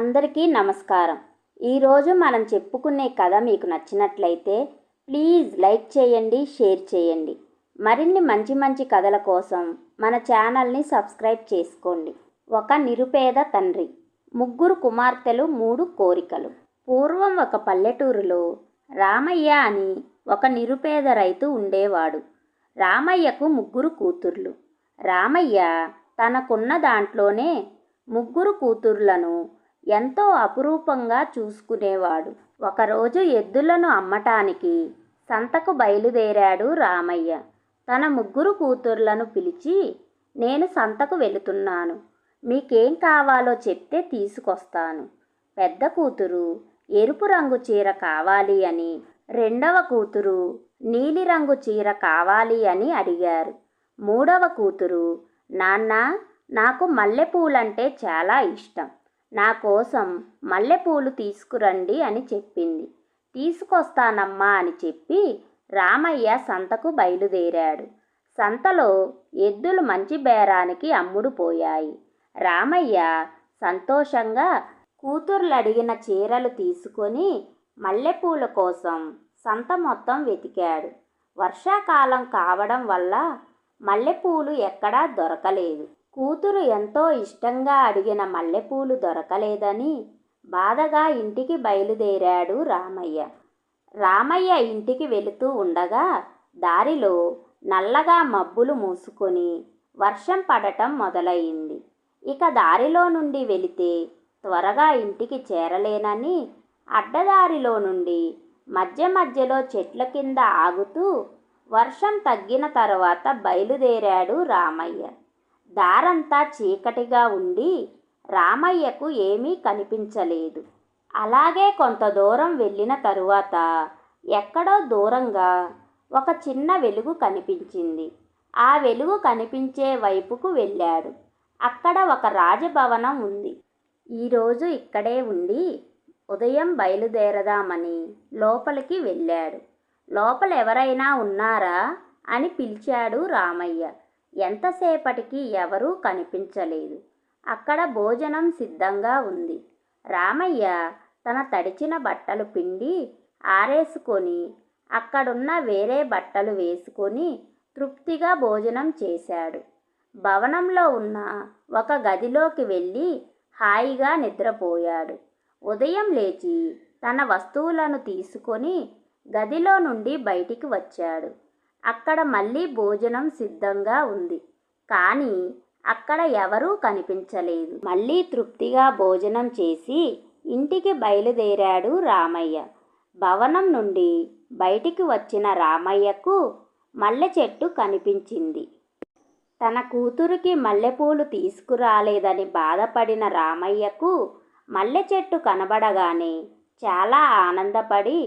అందరికీ నమస్కారం. ఈరోజు మనం చెప్పుకునే కథ మీకు నచ్చినట్లయితే ప్లీజ్ లైక్ చేయండి, షేర్ చేయండి. మరిన్ని మంచి మంచి కథల కోసం మన ఛానల్ని సబ్స్క్రైబ్ చేసుకోండి. ఒక నిరుపేద తండ్రి, 3 కుమార్తెలు, 3 కోరికలు. పూర్వం ఒక పల్లెటూరులో రామయ్య అని ఒక నిరుపేద రైతు ఉండేవాడు. రామయ్యకు 3 కూతుర్లు. రామయ్య తనకున్న దాంట్లోనే 3 కూతుర్లను ఎంతో అపురూపంగా చూసుకునేవాడు. ఒకరోజు ఎద్దులను అమ్మటానికి సంతకు బయలుదేరాడు రామయ్య. తన 3 కూతుర్లను పిలిచి, నేను సంతకు వెళుతున్నాను, మీకేం కావాలో చెప్తే తీసుకొస్తాను. పెద్ద కూతురు ఎరుపు రంగు చీర కావాలి అని, రెండవ కూతురు నీలిరంగు చీర కావాలి అని అడిగారు. మూడవ కూతురు, నాన్న, నాకు మల్లెపూలంటే చాలా ఇష్టం, నా కోసం మల్లెపూలు తీసుకురండి అని చెప్పింది. తీసుకొస్తానమ్మా అని చెప్పి రామయ్య సంతకు బయలుదేరాడు. సంతలో ఎద్దులు మంచి బేరానికి అమ్ముడుపోయాయి. రామయ్య సంతోషంగా కూతుర్లు అడిగిన చీరలు తీసుకొని మల్లెపూల కోసం సంత మొత్తం వెతికాడు. వర్షాకాలం కావడం వల్ల మల్లెపూలు ఎక్కడా దొరకలేదు. కూతురు ఎంతో ఇష్టంగా అడిగిన మల్లెపూలు దొరకలేదని బాధగా ఇంటికి బయలుదేరాడు రామయ్య. రామయ్య ఇంటికి వెళుతూ ఉండగా దారిలో నల్లగా మబ్బులు మూసుకొని వర్షం పడటం మొదలయింది. ఇక దారిలో నుండి వెళితే త్వరగా ఇంటికి చేరలేనని అడ్డదారిలో నుండి మధ్య మధ్యలో చెట్ల కింద ఆగుతూ వర్షం తగ్గిన తర్వాత బయలుదేరాడు రామయ్య. దారంతా చీకటిగా ఉండి రామయ్యకు ఏమీ కనిపించలేదు. అలాగే కొంత దూరం వెళ్ళిన తరువాత ఎక్కడో దూరంగా ఒక చిన్న వెలుగు కనిపించింది. ఆ వెలుగు కనిపించే వైపుకు వెళ్ళాడు. అక్కడ ఒక రాజభవనం ఉంది. ఈరోజు ఇక్కడే ఉండి ఉదయం బయలుదేరదామని లోపలికి వెళ్ళాడు. లోపల ఎవరైనా ఉన్నారా అని పిలిచాడు రామయ్య. ఎంతసేపటికి ఎవరూ కనిపించలేదు. అక్కడ భోజనం సిద్ధంగా ఉంది. రామయ్య తన తడిచిన బట్టలు పిండి ఆరేసుకొని అక్కడున్న వేరే బట్టలు వేసుకొని తృప్తిగా భోజనం చేశాడు. భవనంలో ఉన్న ఒక గదిలోకి వెళ్ళి హాయిగా నిద్రపోయాడు. ఉదయం లేచి తన వస్తువులను తీసుకొని గదిలో నుండి బయటికి వచ్చాడు. అక్కడ మళ్ళీ భోజనం సిద్ధంగా ఉంది. కానీ అక్కడ ఎవరూ కనిపించలేదు. మళ్ళీ తృప్తిగా భోజనం చేసి ఇంటికి బయలుదేరాడు రామయ్య. భవనం నుండి బయటికి వచ్చిన రామయ్యకు మల్లె చెట్టు కనిపించింది. తన కూతురికి మల్లెపూలు తీసుకురాలేదని బాధపడిన రామయ్యకు మల్లె చెట్టు కనబడగానే చాలా ఆనందపడి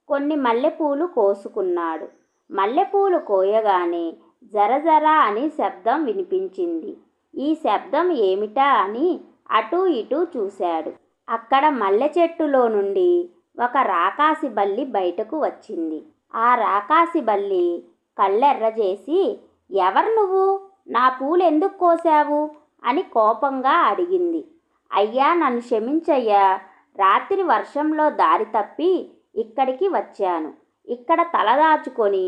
కొన్ని మల్లెపూలు కోసుకున్నాడు. మల్లెపూలు కోయగానే జరజర అని శబ్దం వినిపించింది. ఈ శబ్దం ఏమిటా అని అటూ ఇటూ చూశాడు. అక్కడ మల్లె చెట్టులో నుండి ఒక రాకాసి బల్లి బయటకు వచ్చింది. ఆ రాకాసి బల్లి కళ్ళెర్రజేసి, ఎవరు నువ్వు, నా పూలు ఎందుకు కోసావు అని కోపంగా అడిగింది. అయ్యా, నన్ను క్షమించయ్యా, రాత్రి వర్షంలో దారి తప్పి ఇక్కడికి వచ్చాను. ఇక్కడ తలదాచుకొని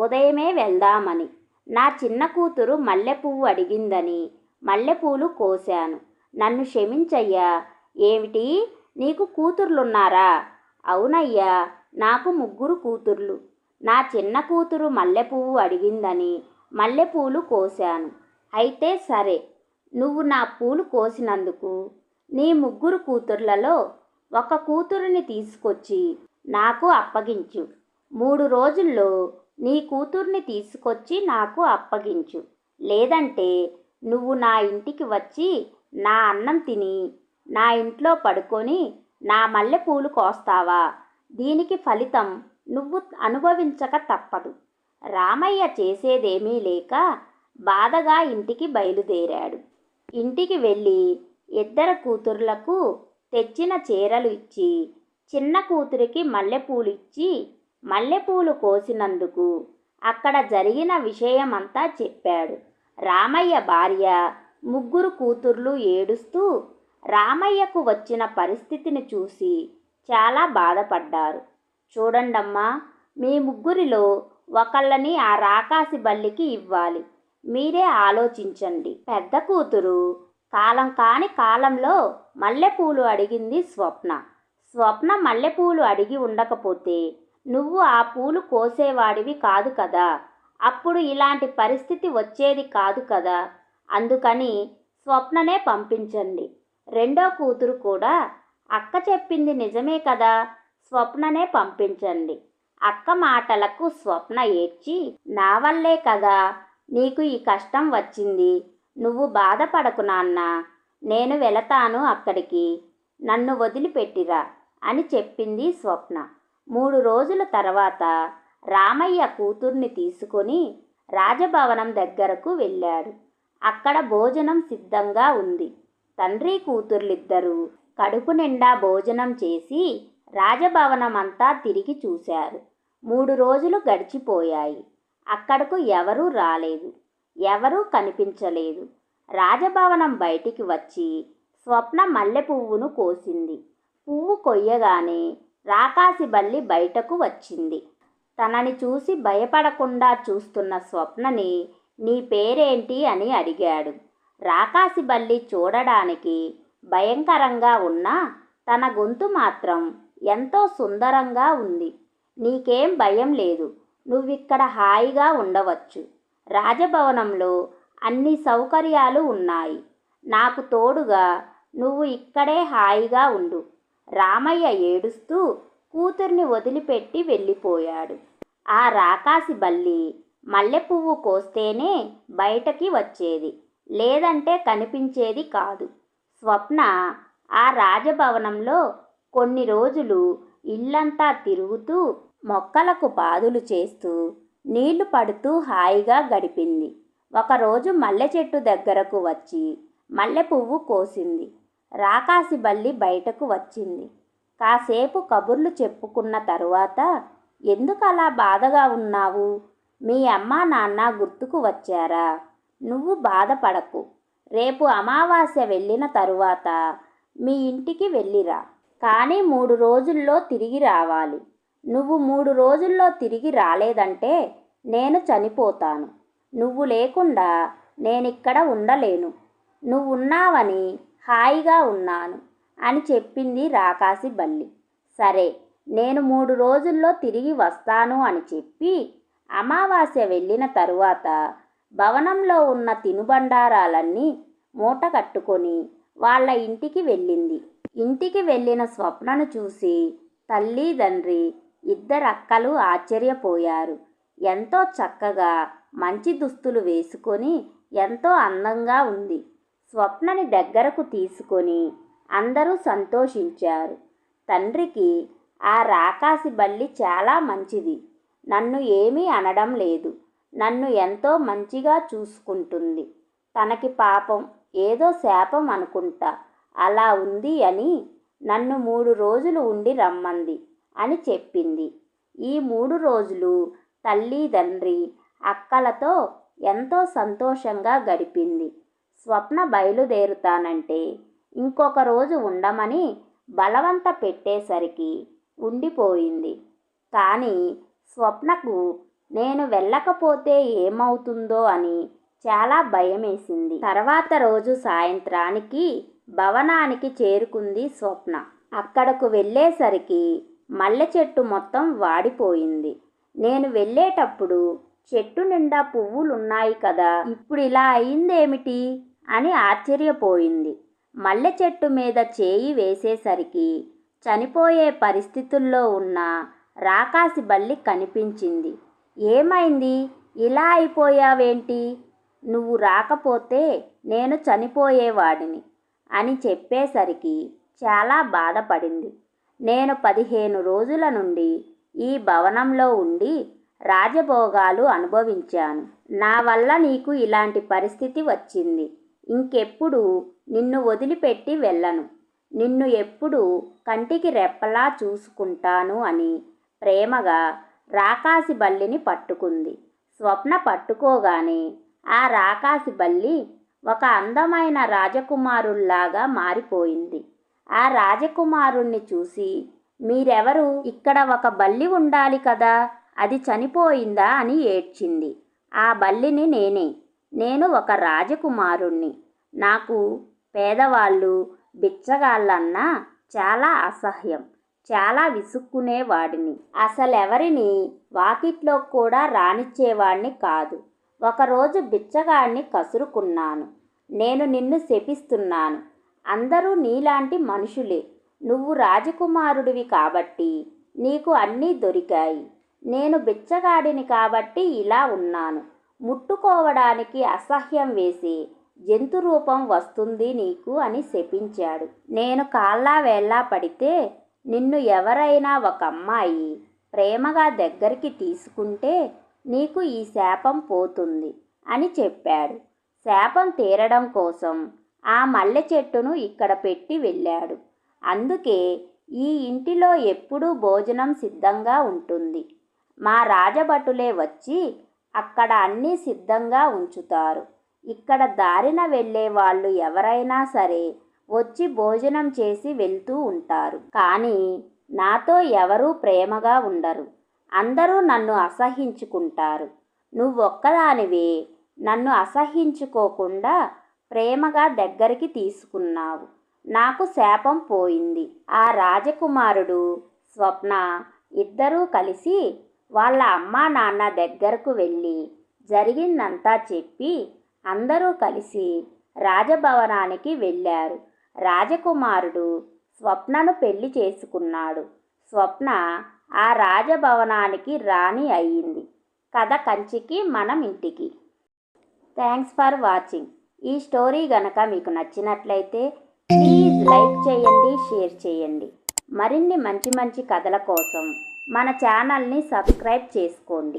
ఉదయమే వెళ్దామని. నా చిన్న కూతురు మల్లెపువ్వు అడిగిందని మల్లెపూలు కోశాను. నన్ను క్షమించయ్యా. ఏమిటి, నీకు కూతుర్లున్నారా? అవునయ్యా, నాకు 3 కూతుర్లు. నా చిన్న కూతురు మల్లెపువ్వు అడిగిందని మల్లెపూలు కోశాను. అయితే సరే, నువ్వు నా పూలు కోసినందుకు నీ 3 కూతుర్లలో ఒక కూతురిని తీసుకొచ్చి నాకు అప్పగించు. 3 రోజుల్లో నీ కూతుర్ని తీసుకొచ్చి నాకు అప్పగించు. లేదంటే నువ్వు నా ఇంటికి వచ్చి నా అన్నం తిని నా ఇంట్లో పడుకొని నా మల్లెపూలు కోస్తావా? దీనికి ఫలితం నువ్వు అనుభవించక తప్పదు. రామయ్య చేసేదేమీ లేక బాధగా ఇంటికి బయలుదేరాడు. ఇంటికి వెళ్ళి 2 కూతుర్లకు తెచ్చిన చీరలు ఇచ్చి చిన్న కూతురికి మల్లెపూలు ఇచ్చి మల్లెపూలు కోసినందుకు అక్కడ జరిగిన విషయమంతా చెప్పాడు. రామయ్య భార్య 3 కూతుర్లు ఏడుస్తూ రామయ్యకు వచ్చిన పరిస్థితిని చూసి చాలా బాధపడ్డారు. చూడండమ్మా, మీ ముగ్గురిలో ఒకళ్ళని ఆ రాకాసి బల్లికి ఇవ్వాలి. మీరే ఆలోచించండి. పెద్ద కూతురు కాలం కాని కాలంలో మల్లెపూలు అడిగింది స్వప్న. స్వప్న మల్లెపూలు అడిగి ఉండకపోతే నువ్వు ఆ పూలు కోసేవాడివి కాదు కదా. అప్పుడు ఇలాంటి పరిస్థితి వచ్చేది కాదు కదా. అందుకని స్వప్ననే పంపించండి. రెండో కూతురు కూడా అక్క చెప్పింది నిజమే కదా, స్వప్ననే పంపించండి. అక్క మాటలకు స్వప్న ఏడ్చి, నా వల్లే కదా నీకు ఈ కష్టం వచ్చింది. నువ్వు బాధపడకు నాన్న, నేను వెళతాను అక్కడికి, నన్ను వదిలిపెట్టిరా అని చెప్పింది స్వప్న. 3 రోజుల తర్వాత రామయ్య కూతుర్ని తీసుకొని రాజభవనం దగ్గరకు వెళ్ళాడు. అక్కడ భోజనం సిద్ధంగా ఉంది. తండ్రి కూతుర్లిద్దరూ కడుపు నిండా భోజనం చేసి రాజభవనం అంతా తిరిగి చూశారు. 3 రోజులు గడిచిపోయాయి. అక్కడకు ఎవరూ రాలేదు, ఎవరూ కనిపించలేదు. రాజభవనం బయటికి వచ్చి స్వప్న మల్లె పువ్వును కోసింది. పువ్వు కొయ్యగానే రాకాసి బల్లి బయటకు వచ్చింది. తనని చూసి భయపడకుండా చూస్తున్న స్వప్నని, నీ పేరేంటి అని అడిగాడు. రాకాసి బల్లి చూడడానికి భయంకరంగా ఉన్నా తన గొంతు మాత్రం ఎంతో సుందరంగా ఉంది. నీకేం భయం లేదు, నువ్విక్కడ హాయిగా ఉండవచ్చు. రాజభవనంలో అన్ని సౌకర్యాలు ఉన్నాయి. నాకు తోడుగా నువ్వు ఇక్కడే హాయిగా ఉండు. రామయ్య ఏడుస్తూ కూతుర్ని వదిలిపెట్టి వెళ్ళిపోయాడు. ఆ రాకాసి బల్లి మల్లెపువ్వు కోస్తేనే బయటకి వచ్చేది, లేదంటే కనిపించేది కాదు. స్వప్న ఆ రాజభవనంలో కొన్ని రోజులు ఇల్లంతా తిరుగుతూ మొక్కలకు పాదులు చేస్తూ నీళ్లు పడుతూ హాయిగా గడిపింది. ఒకరోజు మల్లె చెట్టు దగ్గరకు వచ్చి మల్లె పువ్వు కోసింది. రాకాసి బల్లి బయటకు వచ్చింది. కాసేపు కబుర్లు చెప్పుకున్న తరువాత, ఎందుకు అలా బాధగా ఉన్నావు? మీ అమ్మా నాన్న గుర్తుకు వచ్చారా? నువ్వు బాధపడకు. రేపు అమావాస్య వెళ్ళిన తరువాత మీ ఇంటికి వెళ్ళిరా. కానీ 3 రోజుల్లో తిరిగి రావాలి. నువ్వు 3 రోజుల్లో తిరిగి రాలేదంటే నేను చనిపోతాను. నువ్వు లేకుండా నేనిక్కడ ఉండలేను. నువ్వున్నావని హాయిగా ఉన్నాను అని చెప్పింది రాకాసి బల్లి. సరే, నేను 3 రోజుల్లో తిరిగి వస్తాను అని చెప్పి అమావాస్య వెళ్ళిన తరువాత భవనంలో ఉన్న తినుబండారాలన్నీ మూట కట్టుకొని వాళ్ళ ఇంటికి వెళ్ళింది. ఇంటికి వెళ్ళిన స్వప్నను చూసి తల్లి తండ్రి ఇద్దరక్కలు ఆశ్చర్యపోయారు. ఎంతో చక్కగా మంచి దుస్తులు వేసుకొని ఎంతో అందంగా ఉంది. స్వప్నని దగ్గరకు తీసుకొని అందరూ సంతోషించారు. తండ్రికి, ఆ రాకాసి బల్లి చాలా మంచిది, నన్ను ఏమీ అనడం లేదు, నన్ను ఎంతో మంచిగా చూసుకుంటుంది. తనకి పాపం ఏదో శాపం అనుకుంటా అలా ఉంది అని నన్ను 3 రోజులు ఉండి రమ్మంది అని చెప్పింది. ఈ 3 రోజులు తల్లి తండ్రి అక్కలతో ఎంతో సంతోషంగా గడిపింది. స్వప్న బయలుదేరుతానంటే ఇంకొక రోజు ఉండమని బలవంత పెట్టేసరికి ఉండిపోయింది. కానీ స్వప్నకు నేను వెళ్ళకపోతే ఏమవుతుందో అని చాలా భయమేసింది. తర్వాత రోజు సాయంత్రానికి భవనానికి చేరుకుంది స్వప్న. అక్కడకు వెళ్ళేసరికి మల్లె చెట్టు మొత్తం వాడిపోయింది. నేను వెళ్ళేటప్పుడు చెట్టు నిండా పువ్వులున్నాయి కదా, ఇప్పుడు ఇలా అయిందేమిటి అని ఆశ్చర్యపోయింది. మల్లె చెట్టు మీద చేయి వేసేసరికి చనిపోయే పరిస్థితుల్లో ఉన్న రాకాసి బల్లి కనిపించింది. ఏమైంది, ఇలా అయిపోయావేంటి? నువ్వు రాకపోతే నేను చనిపోయేవాడిని అని చెప్పేసరికి చాలా బాధపడింది. నేను 15 రోజుల నుండి ఈ భవనంలో ఉండి రాజభోగాలు అనుభవించాను. నా వల్ల నీకు ఇలాంటి పరిస్థితి వచ్చింది. ఇంకెప్పుడు నిన్ను వదిలిపెట్టి వెళ్ళను. నిన్ను ఎప్పుడు కంటికి రెప్పలా చూసుకుంటాను అని ప్రేమగా రాకాసి బల్లిని పట్టుకుంది. స్వప్న పట్టుకోగానే ఆ రాకాసి బల్లి ఒక అందమైన రాజకుమారుల్లాగా మారిపోయింది. ఆ రాజకుమారుణ్ణి చూసి, మీరెవరు? ఇక్కడ ఒక బల్లి ఉండాలి కదా, అది చనిపోయిందా అని ఏడ్చింది. ఆ బల్లిని నేనే. నేను ఒక రాజకుమారుణ్ణి. నాకు పేదవాళ్ళు, బిచ్చగాళ్ళన్నా చాలా అసహ్యం. చాలా విసుక్కునేవాడిని. అసలెవరిని వాకిట్లో కూడా రానిచ్చేవాణ్ణి కాదు. ఒకరోజు బిచ్చగాడిని కసురుకున్నాను. నేను నిన్ను శపిస్తున్నాను. అందరూ నీలాంటి మనుషులే. నువ్వు రాజకుమారుడివి కాబట్టి నీకు అన్నీ దొరికాయి. నేను బిచ్చగాడిని కాబట్టి ఇలా ఉన్నాను. ముట్టుకోవడానికి అసహ్యం వేసి జంతు రూపం వస్తుంది నీకు అని శపించాడు. నేను కాళ్ళా వేళ్ళా పడితే నిన్ను ఎవరైనా ఒక అమ్మాయి ప్రేమగా దగ్గరికి తీసుకుంటే నీకు ఈ శాపం పోతుంది అని చెప్పాడు. శాపం తీరడం కోసం ఆ మల్లె చెట్టును ఇక్కడ పెట్టి వెళ్ళాడు. అందుకే ఈ ఇంటిలో ఎప్పుడూ భోజనం సిద్ధంగా ఉంటుంది. మా రాజభటులే వచ్చి అక్కడ అన్నీ సిద్ధంగా ఉంచుతారు. ఇక్కడ దారిన వెళ్ళే వాళ్ళు ఎవరైనా సరే వచ్చి భోజనం చేసి వెళ్తూ ఉంటారు. కానీ నాతో ఎవరూ ప్రేమగా ఉండరు. అందరూ నన్ను అసహ్యించుకుంటారు. నువ్వొక్కదానివే నన్ను అసహ్యించుకోకుండా ప్రేమగా దగ్గరికి తీసుకున్నావు. నాకు శాపం పోయింది. ఆ రాజకుమారుడు, స్వప్న ఇద్దరూ కలిసి వాళ్ళ అమ్మా నాన్న దగ్గరకు వెళ్ళి జరిగిందంతా చెప్పి అందరూ కలిసి రాజభవనానికి వెళ్ళారు. రాజకుమారుడు స్వప్నను పెళ్లి చేసుకున్నాడు. స్వప్న ఆ రాజభవనానికి రాణి అయ్యింది. కథ కంచికి మనం ఇంటికి. Thanks for watching. ఈ స్టోరీ గనక మీకు నచ్చినట్లయితే ప్లీజ్ లైక్ చేయండి, షేర్ చేయండి. మరిన్ని మంచి మంచి కథల కోసం మన ఛానల్ని సబ్స్క్రైబ్ చేసుకోండి.